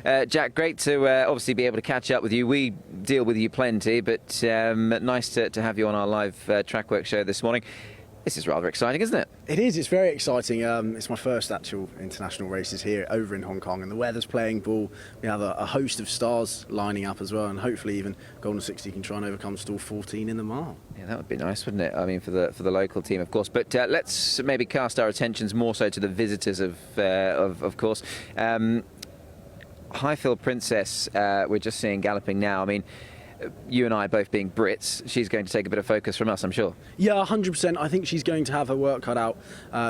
Jack, great to obviously be able to catch up with you. We deal with you plenty, but nice to have you on our live Trackwork show this morning. This is rather exciting, isn't it? It is. It's very exciting. It's my first actual international races here over in Hong Kong, and the weather's playing ball. We have a host of stars lining up as well, and hopefully even Golden 60 can try and overcome stall 14 in the mile. Yeah, that would be nice, wouldn't it? I mean, for the local team, of course. But let's maybe cast our attentions more so to the visitors, of course. Highfield Princess, we're just seeing Galloping now. I mean, you and I both being Brits, she's going to take a bit of focus from us, I'm sure. Yeah, 100%. I think she's going to have her work cut out,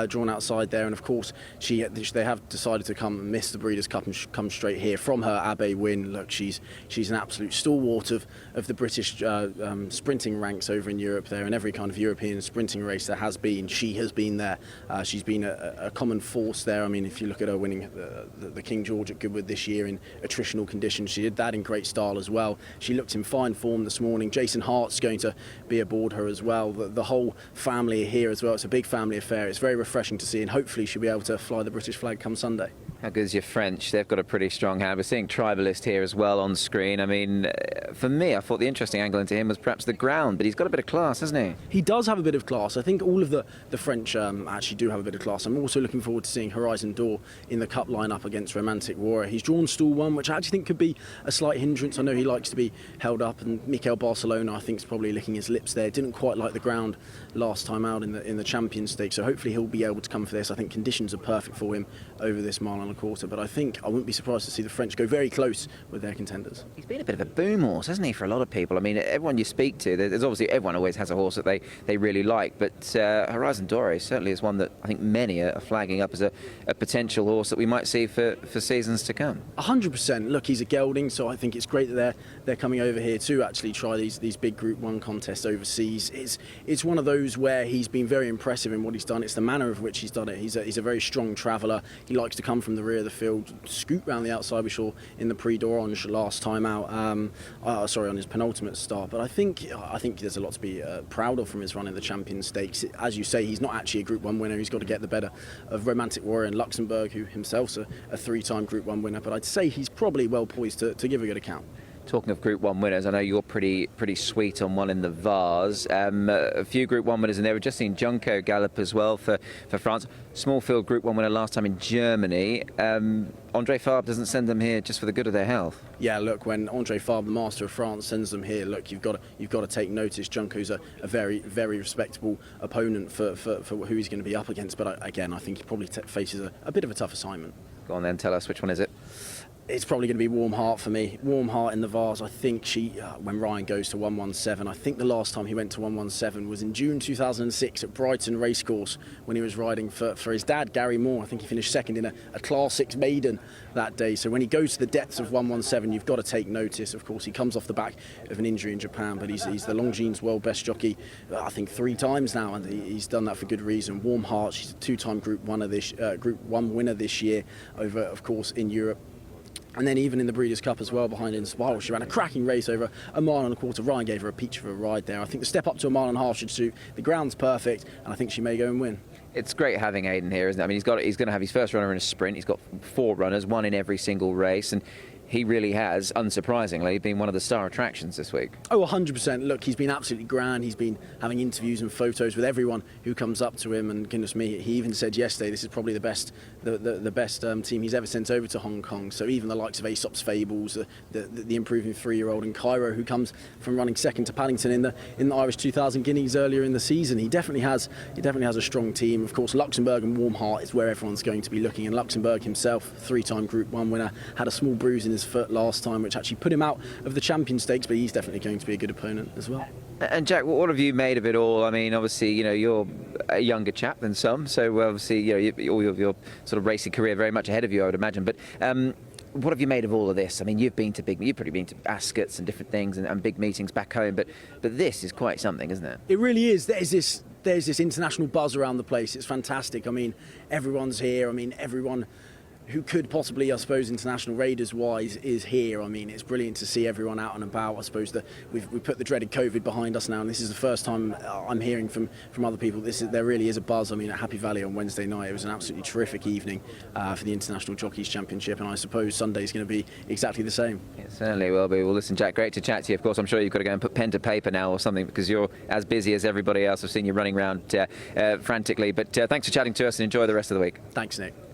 drawn outside there, and of course, they have decided to come and miss the Breeders' Cup and come straight here from her Abbey win. Look, she's an absolute stalwart of the British sprinting ranks over in Europe there, and every kind of European sprinting race there has been, she has been there. She's been a common force there. I mean, if you look at her winning the King George at Goodwood this year in attritional conditions, she did that in great style as well. She looked in fine form this morning. Jason Hart's going to be aboard her as well. The whole family are here as well. It's a big family affair. It's very refreshing to see, and hopefully she'll be able to fly the British flag come Sunday. How good is your French? They've got a pretty strong hand. We're seeing Tribalist here as well on screen. I mean, for me, I thought the interesting angle into him was perhaps the ground, but he's got a bit of class, hasn't he? He does have a bit of class. I think all of the French actually do have a bit of class. I'm also looking forward to seeing Horizon D'Or in the Cup lineup against Romantic Warrior. He's drawn stall 1, which I actually think could be a slight hindrance. I know he likes to be held up, and Mikel Barcelona, I think, is probably licking his lips there. Didn't quite like the ground last time out in the Champions Stakes, so hopefully he'll be able to come for this. I think conditions are perfect for him over this mile and a quarter, but I wouldn't be surprised to see the French go very close with their contenders. He's been a bit of a boom horse, hasn't he, for a lot of people? I mean, everyone you speak to, there's obviously everyone always has a horse that they really like, but Horizon D'Or certainly is one that I think many are flagging up as a potential horse that we might see for seasons to come. 100%. Look, he's a gelding, so I think it's great that they're coming over here to actually try these big Group 1 contests overseas. It's one of those where he's been very impressive in what he's done. It's the manner of which he's done it. He's a very strong traveller. He likes to come from the rear of the field, scoot round the outside. We saw in the Prix d'Orange last time out, on his penultimate start. But I think there's a lot to be proud of from his run in the Champions Stakes. As you say, he's not actually a Group 1 winner. He's got to get the better of Romantic Warrior in Luxembourg, who himself's a 3-time Group 1 winner. But I'd say he's probably well poised to give a good account. Talking of Group 1 winners, I know you're pretty sweet on one in the Vase. A few Group 1 winners in there. We've just seen Junko gallop as well for France. Small field Group 1 winner last time in Germany. André Fabre doesn't send them here just for the good of their health. Yeah, look, when André Fabre, the master of France, sends them here, look, you've got to take notice. Junko's a very, very respectable opponent for who he's going to be up against. But again, I think he probably faces a bit of a tough assignment. Go on then, tell us, which one is it? It's probably going to be Warmart for me. Warmart in the Vase. I think when Ryan goes to 117, I think the last time he went to 117 was in June 2006 at Brighton Racecourse when he was riding for his dad, Gary Moore. I think he finished second in a Class 6 maiden that day. So when he goes to the depths of 117, you've got to take notice. Of course, he comes off the back of an injury in Japan, but he's the Longines World Best Jockey, I think 3 times now, and he's done that for good reason. Warmart, she's a 2-time Group 1 winner this year over, of course, in Europe. And then even in the Breeders' Cup as well, behind Inspiral, she ran a cracking race over a mile and a quarter. Ryan gave her a peach of a ride there. I think the step up to a mile and a half should suit. The ground's perfect, and I think she may go and win. It's great having Aiden here, isn't it? I mean, he's going to have his first runner in a sprint. He's got 4 runners, 1 in every single race, and he really has, unsurprisingly, been one of the star attractions this week. Oh, 100%. Look, he's been absolutely grand. He's been having interviews and photos with everyone who comes up to him, and goodness me, he even said yesterday this is probably the best team he's ever sent over to Hong Kong. So even the likes of Aesop's Fables, the improving 3-year-old, and Cairo, who comes from running second to Paddington in the Irish 2000 Guineas earlier in the season, he definitely has a strong team. Of course, Luxembourg and Warmart is where everyone's going to be looking, and Luxembourg himself, 3-time Group 1 winner, had a small bruise in his foot last time, which actually put him out of the Champions Stakes, but he's definitely going to be a good opponent as well. And Jack, what have you made of it all? I mean, obviously, you're a younger chap than some, so obviously, all of your sort of racing career very much ahead of you, I would imagine. But what have you made of all of this? I mean, you've probably been to Ascot's and different things and big meetings back home, but this is quite something, isn't it? It really is. There's this international buzz around the place. It's fantastic. I mean, everyone's here. I mean, everyone who could possibly, I suppose, international raiders-wise, is here. I mean, it's brilliant to see everyone out and about. I suppose that we've put the dreaded COVID behind us now, and this is the first time I'm hearing from other people. There really is a buzz. I mean, at Happy Valley on Wednesday night, it was an absolutely terrific evening for the International Jockeys Championship, and I suppose Sunday's going to be exactly the same. It certainly will be. Well, listen, Jack, great to chat to you. Of course, I'm sure you've got to go and put pen to paper now or something, because you're as busy as everybody else. I've seen you running around frantically. But thanks for chatting to us, and enjoy the rest of the week. Thanks, Nick.